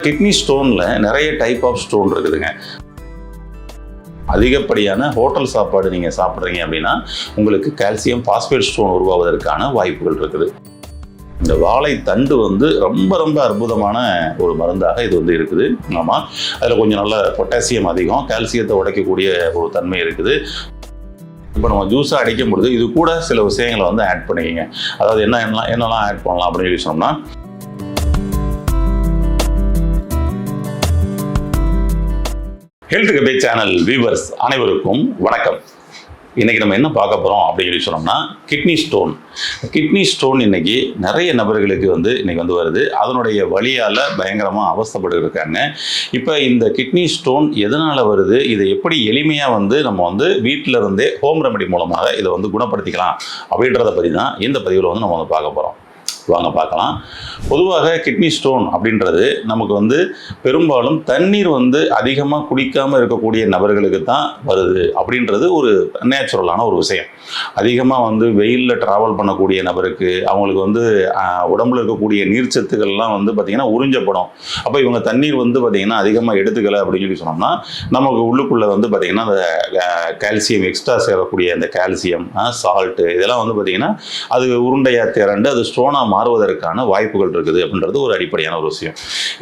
Kidney ஸ்டோனில் நிறைய type of stone இருக்குதுங்க. அதிகப்படியான ஹோட்டல் சாப்பாடு நீங்கள் சாப்பிட்றீங்க அப்படின்னா உங்களுக்கு கால்சியம் பாஸ்பேட் ஸ்டோன் உருவாவதற்கான வாய்ப்புகள் இருக்குது. இந்த வாழை தண்டு ரொம்ப ரொம்ப அற்புதமான ஒரு மருந்தாக இது இருக்குது. ஆமாம், அதில் கொஞ்சம் நல்ல பொட்டாசியம் அதிகம், கால்சியத்தை உடைக்கக்கூடிய ஒரு தன்மை இருக்குது. இப்போ நம்ம ஜூஸாக அடிக்கும் பொழுது இது கூட சில விஷயங்களை ஆட் பண்ணிக்கிங்க. அதாவது என்னெல்லாம் ஆட் பண்ணலாம் அப்படின்னு சொல்லி சொன்னோம்னா, ஹெல்த் கபே சேனல் வியூவர்ஸ் அனைவருக்கும் வணக்கம். இன்னைக்கு நம்ம என்ன பார்க்க போகிறோம் அப்படின்னு சொல்லி சொன்னோம்னா, கிட்னி ஸ்டோன் இன்னைக்கு நிறைய நபர்களுக்கு இன்னைக்கு வருது. அதனுடைய வலியால் பயங்கரமாக அவஸ்தைப்பட்டு இருக்காங்க. இப்போ இந்த கிட்னி ஸ்டோன் எதனால் வருது, இதை எப்படி எளிமையாக நம்ம வீட்டில் இருந்தே ஹோம் ரெமெடி மூலமாக இதை குணப்படுத்திக்கலாம் அப்படின்றத பற்றி தான் இந்த பதிவில் நம்ம பார்க்க போகிறோம். வாங்க பார்க்கலாம். பொதுவாக கிட்னி ஸ்டோன் அப்படின்றது நமக்கு பெரும்பாலும் தண்ணீர் அதிகமாக குடிக்காமல் இருக்கக்கூடிய நபர்களுக்கு தான் வருது அப்படின்றது ஒரு நேச்சுரலான ஒரு விஷயம். அதிகமாக வெயிலில் ட்ராவல் பண்ணக்கூடிய நபருக்கு அவங்களுக்கு உடம்புல இருக்கக்கூடிய நீர்ச்சத்துக்கள்லாம் பார்த்திங்கன்னா உறிஞ்சப்படும். அப்போ இவங்க தண்ணீர் பார்த்திங்கன்னா அதிகமாக எடுத்துக்கலை அப்படின்னு சொல்லி சொன்னோம்னா, நமக்கு உள்ளுக்குள்ளே பார்த்திங்கன்னா அந்த கால்சியம் எக்ஸ்ட்ரா சேரக்கூடிய அந்த கால்சியம் சால்ட்டு இதெல்லாம் பார்த்திங்கன்னா அது உருண்டையாக திரண்டு அது ஸ்டோனாக மாறுவதற்கான வாய்ப்புகள் இருக்குது அப்படின்றது ஒரு அடிப்படையான ஒரு விஷயம்.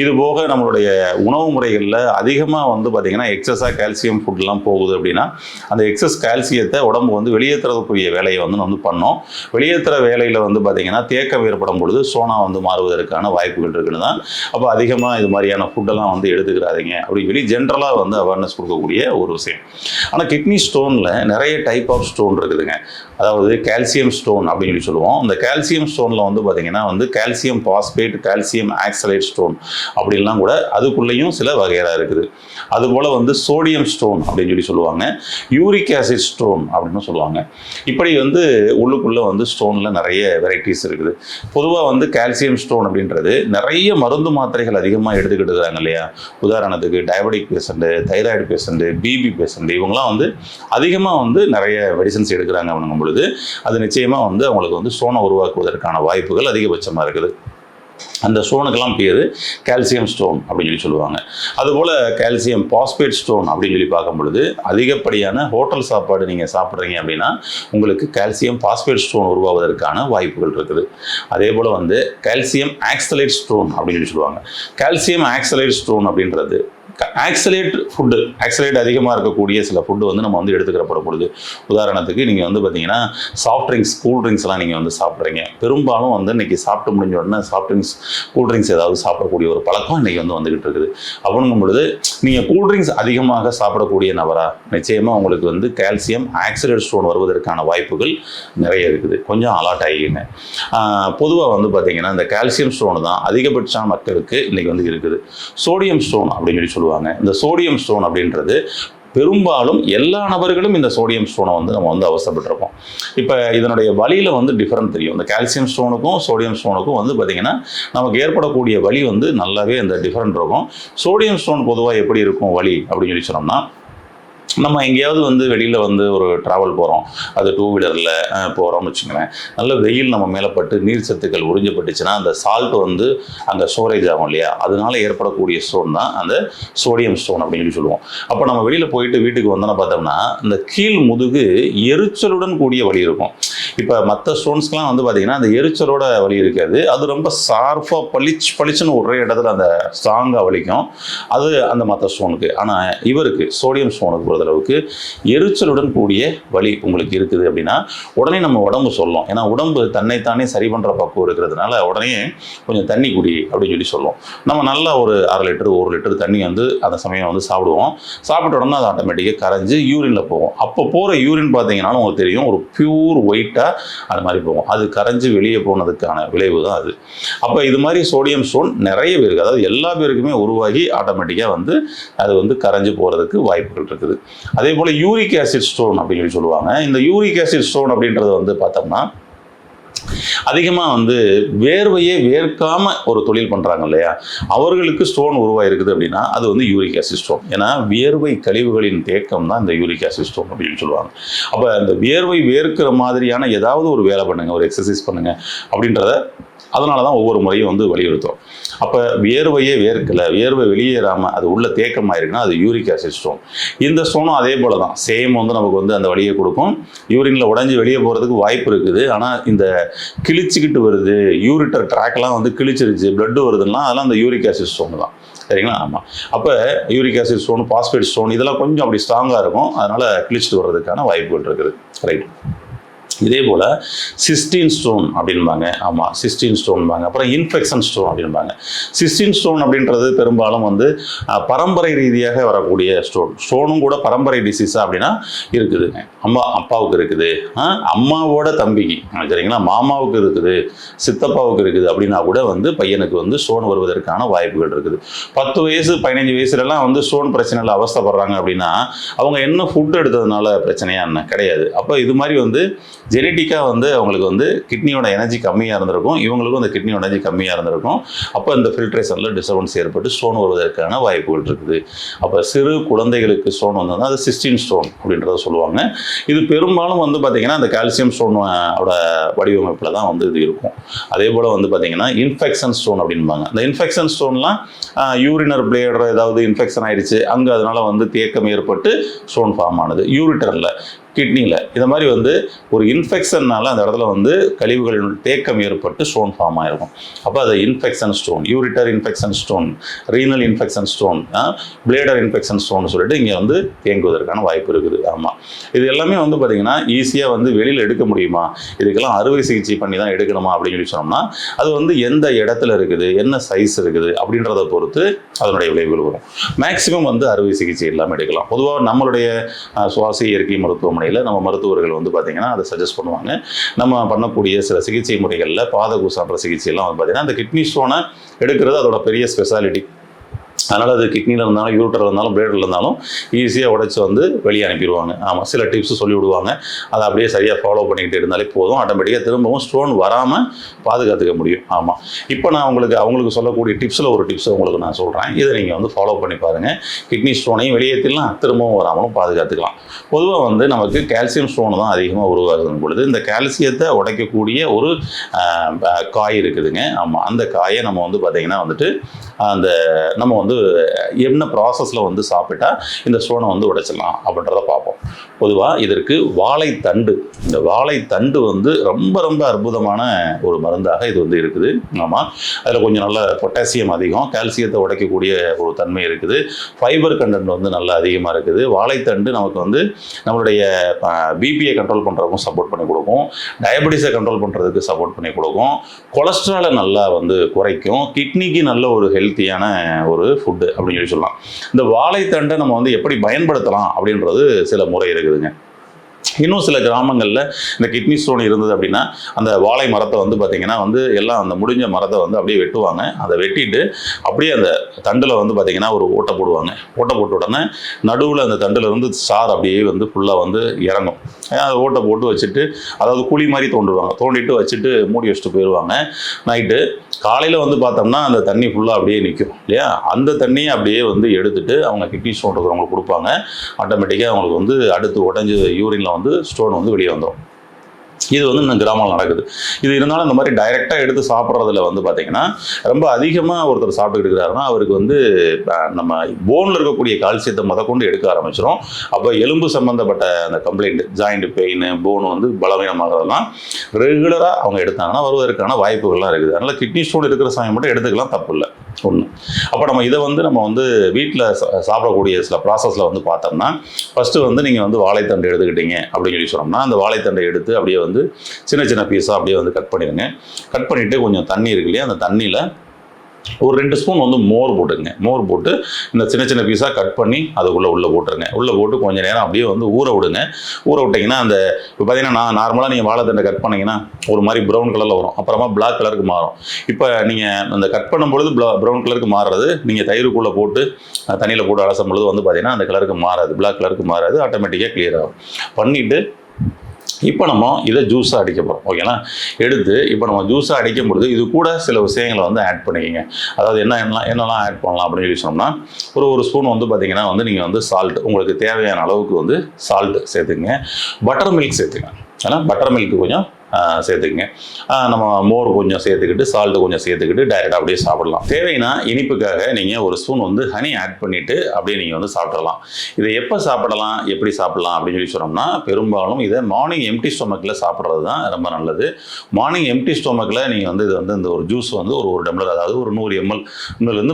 இது போக நம்மளுடைய உணவு முறைகளில் அதிகமாக பார்த்திங்கன்னா எக்ஸஸாக கால்சியம் ஃபுட்லாம் போகுது அப்படின்னா அந்த எக்ஸஸ் கால்சியத்தை உடம்பு வெளியேற்றக்கூடிய வேலையை நம்ம பண்ணோம். வெளியேற்றுற வேலையில் பார்த்திங்கன்னா தேக்கம் ஏற்படும் பொழுது சோனா மாறுவதற்கான வாய்ப்புகள் இருக்குன்னு தான். அப்போ அதிகமாக இது மாதிரியான ஃபுட்டெல்லாம் எடுத்துக்கிறாதீங்க அப்படின்னு சொல்லி ஜென்ரலாக அவேர்னஸ் கொடுக்கக்கூடிய ஒரு விஷயம். ஆனால் கிட்னி ஸ்டோனில் நிறைய டைப் ஆஃப் ஸ்டோன் இருக்குதுங்க. அதாவது கால்சியம் ஸ்டோன் அப்படின்னு சொல்லி சொல்லுவோம். இந்த கால்சியம் ஸ்டோனில் பார்த்திங்கன்னா calcium phosphate, calcium oxalate stone அப்படின்லாம் கூட அதுக்குள்ளேயும் சில வகையாக இருக்குது. அதுபோல் சோடியம் ஸ்டோன் அப்படின்னு சொல்லி சொல்லுவாங்க, யூரிக் ஆசிட் ஸ்டோன் அப்படின்னு சொல்லுவாங்க. இப்படி உள்ளுக்குள்ளே ஸ்டோனில் நிறைய வெரைட்டிஸ் இருக்குது. பொதுவாக கால்சியம் ஸ்டோன் அப்படின்றது நிறைய மருந்து மாத்திரைகள் அதிகமாக எடுத்துக்கிட்டு இருக்காங்க இல்லையா. உதாரணத்துக்கு diabetic patient, thyroid patient, BP patient இவங்களாம் அதிகமாக நிறைய மெடிசன்ஸ் எடுக்கிறாங்க அப்படிங்கும் பொழுது அது நிச்சயமாக அவங்களுக்கு ஸ்டோனை உருவாக்குவதற்கான வாய்ப்புகள் அதிகபட்சமாக இருக்குது. அந்த ஸ்டோனுக்கெல்லாம் பேர் கால்சியம் ஸ்டோன் அப்படின்னு சொல்லி சொல்லுவாங்க. அதுபோல் கால்சியம் பாஸ்பேட் ஸ்டோன் அப்படின்னு சொல்லி பார்க்கும் பொழுது அதிகப்படியான ஹோட்டல் சாப்பாடு நீங்கள் சாப்பிட்றீங்க அப்படின்னா உங்களுக்கு கால்சியம் பாஸ்பேட் ஸ்டோன் உருவாவதற்கான வாய்ப்புகள் இருக்குது. அதே போல் கால்சியம் ஆக்சலேட் ஸ்டோன் அப்படின்னு சொல்லி சொல்லுவாங்க. கால்சியம் ஆக்சலேட் ஸ்டோன் அப்படின்றது ஆக்சலேட் அதிகமாக இருக்கக்கூடிய சில ஃபுட்டு நம்ம எடுத்துக்கிறப்படும் பொழுது, உதாரணத்துக்கு நீங்கள் பார்த்தீங்கன்னா சாஃப்ட் ட்ரிங்க்ஸ், கூல் ட்ரிங்க்ஸ்லாம் நீங்கள் சாப்பிட்றீங்க. பெரும்பாலும் இன்றைக்கி சாப்பிட்டு முடிஞ்ச உடனே சாஃப்ட் ட்ரிங்க்ஸ், கூல் ட்ரிங்க்ஸ் ஏதாவது சாப்பிடக்கூடிய ஒரு பழக்கம் இன்றைக்கி வந்துகிட்டு இருக்குது. அப்படிங்கும் பொழுது நீங்கள் கூல் ட்ரிங்க்ஸ் அதிகமாக சாப்பிடக்கூடிய நபரா நிச்சயமாக உங்களுக்கு கால்சியம் ஆக்சலேட் ஸ்டோன் வருவதற்கான வாய்ப்புகள் நிறைய இருக்குது. கொஞ்சம் அலர்ட் ஆகிங்க. பொதுவாக பார்த்தீங்கன்னா இந்த கால்சியம் ஸ்டோன் தான் அதிகபட்சமான மக்களுக்கு இன்றைக்கி இருக்குது. சோடியம் ஸ்டோன் அப்படின்னு சொல்லி சொல்லுவாங்க. இந்த சோடியம் ஸ்டோன் அப்படின்றது பெரும்பாலும் எல்லா நபர்களும் இந்த சோடியம் ஸ்டோனை நம்ம அவசரப்பட்டிருப்போம். இப்போ இதனுடைய வலியில் டிஃபரெண்ட் தெரியும். இந்த கால்சியம் ஸ்டோனுக்கும் சோடியம் ஸ்டோனுக்கும் பார்த்தீங்கன்னா நமக்கு ஏற்படக்கூடிய வலி நல்லாவே அந்த டிஃபரெண்ட் இருக்கும். சோடியம் ஸ்டோன் பொதுவாக எப்படி இருக்கும் வலி அப்படின்னு சொல்லி சொன்னோம்னா, நம்ம எங்கேயாவது வெளியில் ஒரு ட்ராவல் போகிறோம், அது டூ வீலரில் போகிறோம்னு வச்சுங்களேன், நல்ல வெயில் நம்ம மேலே பட்டு நீர் சத்துக்கள் உறிஞ்சப்பட்டுச்சுன்னா அந்த சால்ட் அங்கே ஸ்டோரேஜ் ஆகும் இல்லையா, அதனால ஏற்படக்கூடிய ஸ்டோன் தான் அந்த சோடியம் ஸ்டோன் அப்படின்னு சொல்லி சொல்லுவோம். அப்போ நம்ம வெளியில் போயிட்டு வீட்டுக்கு வந்தோன்னா பார்த்தோம்னா இந்த கீழ் முதுகு எரிச்சலுடன் கூடிய வலி இருக்கும். இப்போ மற்ற ஸ்டோன்ஸ்க்கெலாம் பார்த்தீங்கன்னா அந்த எரிச்சலோட வலி இருக்காது, அது ரொம்ப ஷார்ப்பாக பளிச்சுன்னு ஒரே இடத்துல அந்த ஸ்ட்ராங்காக வலிக்கும். அது அந்த மற்ற ஸ்டோனுக்கு. ஆனால் இவருக்கு சோடியம் ஸ்டோனுக்கு அளவுக்கு எரிச்சலுடன் கூடிய வலி உங்களுக்கு இருக்குது அப்படின்னா உடனே நம்ம உடம்பு சொல்லும். ஏன்னா உடம்பு தன்னைத்தானே சரி பண்ணுற பக்குவம் இருக்கிறதுனால உடனே கொஞ்சம் தண்ணி குடி அப்படின்னு சொல்லி சொல்லும். நம்ம நல்லா ஒரு 1/2 லிட்டர் 1 லிட்டர் தண்ணி அந்த சமயம் சாப்பிடுவோம். சாப்பிட்ட உடனே அது ஆட்டோமேட்டிக்காக கரைஞ்சி யூரினில் போகும். அப்போ போகிற யூரின் பார்த்தீங்கன்னாலும் உங்களுக்கு தெரியும், ஒரு பியூர் ஒயிட்டாக அது மாதிரி போகும். அது கரைஞ்சி வெளியே போனதுக்கான விளைவு தான் அது. அப்போ இது மாதிரி சோடியம் ஸ்டோன் நிறைய பேருக்கு, அதாவது எல்லா பேருக்குமே உருவாகி ஆட்டோமேட்டிக்காக அது கரைஞ்சி போகிறதுக்கு வாய்ப்புகள் இருக்குது. அதே போல் யூரிக் ஆசிட் ஸ்டோன் அப்படின்னு சொல்லுவாங்க. இந்த யூரிக் ஆசிட் ஸ்டோன் அப்படின்றது பார்த்தோம்னா அதிகமாக வேர்வையே வேர்க்காம ஒரு தொழில் பண்ணுறாங்க இல்லையா, அவர்களுக்கு ஸ்டோன் உருவாயிருக்குது அப்படின்னா அது யூரிக் ஆசிட் ஸ்டோன். ஏன்னா வியர்வை கழிவுகளின் தேக்கம் தான் இந்த யூரிக் ஆசிட் ஸ்டோன் அப்படின்னு சொல்லுவாங்க. அப்போ அந்த வியர்வை வேர்க்கிற மாதிரியான ஏதாவது ஒரு வேலை பண்ணுங்க, ஒரு எக்ஸசைஸ் பண்ணுங்க அப்படின்றத அதனால தான் ஒவ்வொரு முறையும் வந்து வலியுறுத்துறோம். அப்போ வேர்வை வெளியேறாமல் அது உள்ள தேக்கமாயிருக்குன்னா அது யூரிக் ஆசிட் ஸ்டோன். இந்த ஸ்டோனும் அதே போல தான், சேம் வந்து நமக்கு வந்து அந்த வலியை கொடுக்கும். யூரினில் உடஞ்சி வெளியே போகிறதுக்கு வாய்ப்பு இருக்குது. ஆனால் இந்த கிழிச்சிக்கிட்டு வருது, யூரிட்டர் ட்ராக்லாம் வந்து கிழிச்சிருச்சு, பிளட்டு வருதுன்னா அதெல்லாம் அந்த யூரிக் ஆசிட் ஸ்டோன் தான். சரிங்களா? ஆமாம். அப்போ uric acid stone, phosphate stone இதெல்லாம் கொஞ்சம் அப்படி ஸ்ட்ராங்காக இருக்கும். அதனால் கிழிச்சிட்டு வர்றதுக்கான வாய்ப்புகள் இருக்குது. ரைட். இதே போல் சிஸ்டீன் ஸ்டோன் அப்படின்பாங்க. ஆமாம், சிஸ்டீன் ஸ்டோன்பாங்க. அப்புறம் இன்ஃபெக்ஷன் ஸ்டோன் அப்படின்பாங்க. சிஸ்டீன் ஸ்டோன் அப்படின்றது பெரும்பாலும் வந்து பரம்பரை ரீதியாக வரக்கூடிய ஸ்டோனும் கூட பரம்பரை டிசீஸா அப்படின்னா இருக்குதுங்க. அப்பாவுக்கு இருக்குது, அம்மாவோட தம்பிக்கு, சரிங்களா, மாமாவுக்கு இருக்குது, சித்தப்பாவுக்கு இருக்குது அப்படின்னா கூட வந்து பையனுக்கு வந்து ஸ்டோன் வருவதற்கான வாய்ப்புகள் இருக்குது. 10 வயசு 15 வயசுலலாம் வந்து ஸ்டோன் பிரச்சனையில் அவஸ்தைப்படுறாங்க அப்படின்னா அவங்க என்ன ஃபுட் எடுத்ததுனால பிரச்சனையா என்ன கிடையாது. அப்போ இது மாதிரி வந்து ஜெனட்டிக்காக வந்து அவங்களுக்கு வந்து கிட்னியோட எனர்ஜி கம்மியாக இருந்திருக்கும், இவங்களுக்கும் அந்த கிட்னியோட எனர்ஜி கம்மியாக இருந்திருக்கும். அப்போ இந்த ஃபில்ட்ரேஷனில் டிஸ்டர்பன்ஸ் ஏற்பட்டு ஸ்டோன் வருவதற்கான வாய்ப்புகள் இருக்குது. அப்போ சிறு குழந்தைகளுக்கு ஸ்டோன் வந்ததுன்னா அது சிஸ்டீன் ஸ்டோன் அப்படின்றத சொல்லுவாங்க. இது பெரும்பாலும் வந்து பார்த்திங்கன்னா அந்த கால்சியம் ஸ்டோனோட வடிவமைப்பில் தான் வந்து இது இருக்கும். அதே போல் வந்து பார்த்திங்கன்னா இன்ஃபெக்ஷன் ஸ்டோன் அப்படின்பாங்க. அந்த இன்ஃபெக்ஷன் ஸ்டோன்லாம் யூரினர் பிளேடர் ஏதாவது இன்ஃபெக்ஷன் ஆயிடுச்சு, அங்கே அதனால் வந்து தேக்கம் ஏற்பட்டு ஸ்டோன் ஃபார்ம் ஆனது. யூரிட்டரில், கிட்னியில் இந்த மாதிரி வந்து ஒரு இன்ஃபெக்ஷன்னால அந்த இடத்துல வந்து கழிவுகளின் தேக்கம் ஏற்பட்டு ஸ்டோன் ஃபார்ம் ஆகிருக்கும். அப்போ அது infection stone, ureter infection stone, renal infection stone, bladder infection stone சொல்லிட்டு இங்கே வந்து தேங்குவதற்கான வாய்ப்பு இருக்குது. ஆமாம், இது எல்லாமே வந்து பார்த்திங்கன்னா ஈஸியாக வந்து வெளியில் எடுக்க முடியுமா, இதுக்கெல்லாம் அறுவை சிகிச்சை பண்ணி தான் எடுக்கணுமா அப்படின்னு சொல்லி சொன்னோம்னா அது வந்து எந்த இடத்துல இருக்குது, என்ன சைஸ் இருக்குது அப்படின்றத பொறுத்து அதனுடைய விளைவுகள் வரும். மேக்சிமம் வந்து அறுவை சிகிச்சை இல்லாமல் எடுக்கலாம். பொதுவாக நம்மளுடைய சுவாச இயற்கை மருத்துவமனை நம்ம மருத்துவர்கள் வந்து பார்த்தீங்கன்னா அதை சஜஸ்ட் பண்ணுவாங்க. நம்ம பண்ணக்கூடிய சில சிகிச்சை முறைகளில் பாதகூசான்ற சிகிச்சையெல்லாம் வந்து பார்த்தீங்கன்னா அந்த கிட்னி ஸ்டோனை எடுக்கிறது அதோட பெரிய ஸ்பெஷாலிட்டி. அதனால் அது கிட்னியில் இருந்தாலும் யூரிட்டர் இருந்தாலும் பிளேடரில் இருந்தாலும் ஈஸியாக உடைச்சி வந்து வெளியே அனுப்பிடுவாங்க. ஆமாம், சில டிப்ஸ் சொல்லி விடுவாங்க, அதை அப்படியே சரியாக ஃபாலோ பண்ணிக்கிட்டு இருந்தாலே போதும், ஆட்டோமேட்டிக்காக திரும்பவும் ஸ்டோன் வராமல் பாதுகாத்துக்க முடியும். ஆமாம், இப்போ நான் அவங்களுக்கு சொல்லக்கூடிய டிப்ஸில் ஒரு டிப்ஸை உங்களுக்கு நான் சொல்கிறேன். இதை நீங்கள் வந்து ஃபாலோ பண்ணி பாருங்கள். கிட்னி ஸ்டோனையும் வெளியேற்றிடலாம், திரும்பவும் வராமலும் பாதுகாத்துக்கலாம். பொதுவாக வந்து நமக்கு கால்சியம் ஸ்டோன் தான் அதிகமாக உருவாகுதுன்னு பொழுது இந்த கால்சியத்தை உடைக்கக்கூடிய ஒரு காய் இருக்குதுங்க. ஆமாம், அந்த காயை நம்ம வந்து பார்த்திங்கன்னா வந்துட்டு அந்த நம்ம வந்து என்ன ப்ராசஸில் வந்து சாப்பிட்டா இந்த ஸ்டோனை வந்து உடைச்சிடலாம் அப்படின்றத பார்ப்போம். பொதுவாக இதற்கு வாழைத்தண்டு, இந்த வாழைத்தண்டு வந்து ரொம்ப ரொம்ப அற்புதமான ஒரு மருந்தாக இது வந்து இருக்குது. ஆமாம், அதில் கொஞ்சம் நல்ல பொட்டாசியம் அதிகம், கால்சியத்தை உடைக்கக்கூடிய ஒரு தன்மை இருக்குது, ஃபைபர் கண்டென்ட் வந்து நல்லா அதிகமாக இருக்குது. வாழைத்தண்டு நமக்கு வந்து நம்மளுடைய பிபியை கண்ட்ரோல் பண்ணுறதுக்கும் சப்போர்ட் பண்ணி கொடுக்கும், டயபெட்டிஸை கண்ட்ரோல் பண்ணுறதுக்கு சப்போர்ட் பண்ணி கொடுக்கும், கொலஸ்ட்ராலை நல்லா வந்து குறைக்கும், கிட்னிக்கு நல்ல ஒரு ஹெல்த்தியான ஒரு ஃபுட்டு அப்படின்னு சொல்லலாம். இந்த வாழைத்தண்டை நம்ம வந்து எப்படி பயன்படுத்தலாம் அப்படின்றது சில முறை இருக்குதுங்க. இன்னும் சில கிராமங்களில் இந்த கிட்னி ஸ்டோன் இருந்தது அப்படின்னா அந்த வாழை மரத்தை வந்து பார்த்திங்கன்னா வந்து எல்லாம் அந்த முடிஞ்ச மரத்தை வந்து அப்படியே வெட்டுவாங்க. அதை வெட்டிட்டு அப்படியே அந்த தண்டில் வந்து பார்த்திங்கன்னா ஒரு ஓட்டை போடுவாங்க. ஓட்டை போட்ட உடனே நடுவில் அந்த தண்டில் இருந்து சார் அப்படியே வந்து ஃபுல்லாக வந்து இறங்கும். அதை ஓட்டை போட்டு வச்சுட்டு அதாவது குழி மாதிரி தோண்டுவாங்க, தோண்டிட்டு வச்சுட்டு மூடி வச்சுட்டு போயிடுவாங்க. நைட்டு காலையில் வந்து பார்த்தோம்னா அந்த தண்ணி ஃபுல்லாக அப்படியே நிற்கும் இல்லையா, அந்த தண்ணியை அப்படியே வந்து எடுத்துகிட்டு அவங்க கிட்னி ஸ்டோன் இருக்கிறவங்களுக்கு கொடுப்பாங்க. ஆட்டோமேட்டிக்காக அவங்களுக்கு வந்து அடுத்து உடஞ்சி யூரினில் வந்து ஸ்டோன் வந்து வெளியே வந்துடும். இது வந்து இந்த கிராமம் நடக்குது. இது இருந்தாலும் இந்த மாதிரி டைரெக்டாக எடுத்து சாப்பிட்றதுல வந்து பார்த்திங்கன்னா ரொம்ப அதிகமாக ஒருத்தர் சாப்பிட்டுக்கிட்டு இருக்கிறாருன்னா அவருக்கு வந்து நம்ம போனில் இருக்கக்கூடிய கால்சியத்தை முதற்கொண்டு எடுக்க ஆரம்பிச்சிடும். அப்போ எலும்பு சம்மந்தப்பட்ட அந்த கம்ப்ளைண்ட், ஜாயிண்ட் பெயின், போன் வந்து பலவீனமாகிறதெல்லாம் ரெகுலராக அவங்க எடுத்தாங்கன்னா வருவதற்கான வாய்ப்புகள்லாம் இருக்குது. அதனால் கிட்னி ஸ்டோன் இருக்கிற சமயம் மட்டும் எடுத்துக்கலாம், தப்பு இல்லை ஒன்று. அப்போ நம்ம இதை வந்து நம்ம வந்து வீட்டில் சாப்பிடக்கூடிய சில ப்ராசஸில் வந்து பார்த்தோம்னா ஃபஸ்ட்டு வந்து நீங்கள் வந்து வாழைத்தண்டை எடுத்துக்கிட்டீங்க அப்படின்னு சொல்லி சொன்னோம்னா அந்த வாழைத்தண்டை எடுத்து அப்படியே வந்து சின்ன சின்ன பீஸாக அப்படியே வந்து கட் பண்ணிடுங்க. கட் பண்ணிவிட்டு கொஞ்சம் தண்ணி இருக்கு இல்லையா, அந்த தண்ணியில் ஒரு 2 ஸ்பூன் வந்து மோர் போட்டுங்க. மோர் போட்டு இந்த சின்ன சின்ன பீஸாக கட் பண்ணி அதுக்குள்ளே போட்டுருங்க. உள்ளே போட்டு கொஞ்சம் நேரம் அப்படியே வந்து ஊற விடுங்க. ஊற விட்டிங்கன்னா அந்த இப்போ பார்த்தீங்கன்னா நார்மலாக நீங்கள் வாழைத்தண்டை கட் பண்ணிங்கன்னா ஒரு மாதிரி ப்ரௌன் கலரில் வரும், அப்புறமா பிளாக் கலருக்கு மாறும். இப்போ நீங்கள் அந்த கட் பண்ணும்பொழுது ப்ரௌன் கலருக்கு மாறுறது, நீங்கள் தயிருக்குள்ளே போட்டு தண்ணியில் போட்டு அலசும் பொழுது வந்து பார்த்தீங்கன்னா அந்த கலருக்கு மாறாது, பிளாக் கலருக்கு மாறாது, ஆட்டோமேட்டிக்காக கிளியர் ஆகும். பண்ணிவிட்டு இப்போ நம்ம இதை ஜூஸாக அடிக்க போகிறோம். ஓகேங்களா, எடுத்து இப்போ நம்ம ஜூஸாக அடிக்கும் பொழுது இது கூட சில விஷயங்களை வந்து ஆட் பண்ணிக்கிங்க. அதாவது என்னெல்லாம் ஆட் பண்ணலாம் அப்படின்னு சொல்லி சொன்னோம்னா ஒரு ஸ்பூன் வந்து பார்த்திங்கன்னா வந்து நீங்கள் வந்து சால்ட், உங்களுக்கு தேவையான அளவுக்கு வந்து சால்ட் சேர்த்துங்க. பட்டர் மில்க் சேர்த்துங்க. ஏன்னா பட்டர் மில்க் கொஞ்சம் சேர்த்துக்குங்க. நம்ம மோர் கொஞ்சம் சேர்த்துக்கிட்டு சால்ட்டு கொஞ்சம் சேர்த்துக்கிட்டு டைரெக்டாக அப்படியே சாப்பிடலாம். தேவைன்னா இனிப்புக்காக நீங்கள் ஒரு ஸ்பூன் வந்து ஹனி ஆட் பண்ணிவிட்டு அப்படியே நீங்கள் வந்து சாப்பிடலாம். இதை எப்போ சாப்பிடலாம், எப்படி சாப்பிடலாம் அப்படின்னு சொல்லி சொன்னோம்னா, பெரும்பாலும் இதை மார்னிங் எம்டி ஸ்டொமக்கில் சாப்பிட்றது தான் ரொம்ப நல்லது. மார்னிங் எம்டி ஸ்டொமக்கில் நீங்கள் வந்து இது வந்து இந்த ஒரு ஜூஸ் வந்து ஒரு டம்ளர், அதாவது ஒரு 100 ml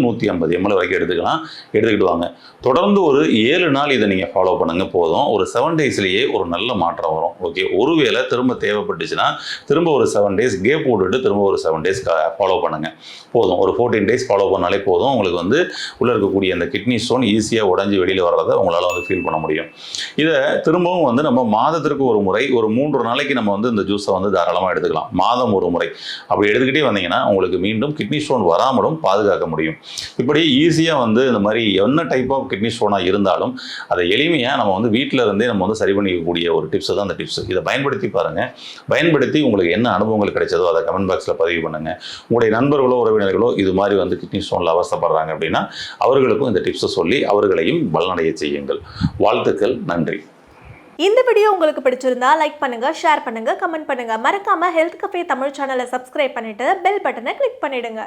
150 ml வரைக்கும் எடுத்துக்கலாம். எடுத்துக்கிட்டு வாங்க. தொடர்ந்து ஒரு 7 நாள் இதை நீங்கள் ஃபாலோ பண்ணுங்க போதும். ஒரு 7 டேஸ்லேயே ஒரு நல்ல மாற்றம் வரும். ஓகே, ஒருவேளை திரும்ப தேவைப்பட்டுச்சுன்னா திரும்ப ஒரு 7 டேஸ் கேப் போட்டுட்டு திரும்ப ஒரு 7 டேஸ் ஃபாலோ பண்ணுங்க போதும். ஒரு 14 டேஸ் ஃபாலோ பண்ணாலே போதும். உங்களுக்கு வந்து உள்ள இருக்கக்கூடிய அந்த கிட்னி ஸ்டோன் ஈஸியாக உடஞ்சி வெளியில் வர்றதை உங்களால் வந்து ஃபீல் பண்ண முடியும். இதை திரும்பவும் வந்து நம்ம மாதத்திற்கு ஒரு முறை ஒரு 3 நாளைக்கு நம்ம வந்து இந்த ஜூஸை வந்து தாராளமாக எடுத்துக்கலாம். மாதம் ஒரு முறை அப்படி எடுத்துக்கிட்டே வந்தீங்கன்னா உங்களுக்கு மீண்டும் கிட்னி ஸ்டோன் வராமலும் பாதுகாக்க முடியும். இப்படி ஈஸியாக வந்து இந்த மாதிரி என்ன டைப் ஆஃப் கிட்னி ஸ்டோனாக இருந்தாலும் அதை எளிமையாக நம்ம வந்து வீட்டில் இருந்தே நம்ம வந்து சரி பண்ணிக்கக்கூடிய ஒரு டிப்ஸ் தான் அந்த டிப்ஸ். இதை பயன்படுத்தி பாருங்கள். பயன்படுத்தி உங்களுக்கு என்ன அனுபவங்கள் கிடைச்சதோ அதை கமெண்ட் பாக்ஸில் பதிவு பண்ணுங்கள். உங்களுடைய நண்பர்களோ உறவினர்களோ இது மாதிரி வந்து கிட்னி ஸ்டோனில் அவஸ்தைப்படுறாங்க அப்படின்னா அவர்களுக்கும் இந்த டிப்ஸை சொல்லி அவர்களையும் பலனடைய செய்யுங்கள். வாழ்த்துக்கள். நன்றி. இந்த வீடியோ உங்களுக்கு பிடிச்சிருந்தா லைக் பண்ணுங்க, ஷேர் பண்ணுங்க, கமெண்ட் பண்ணுங்க. மறக்காம ஹெல்த் கஃபே தமிழ் சேனலை சப்ஸ்கிரைப் பண்ணிட்டு பெல் பட்டனை கிளிக் பண்ணிடுங்க.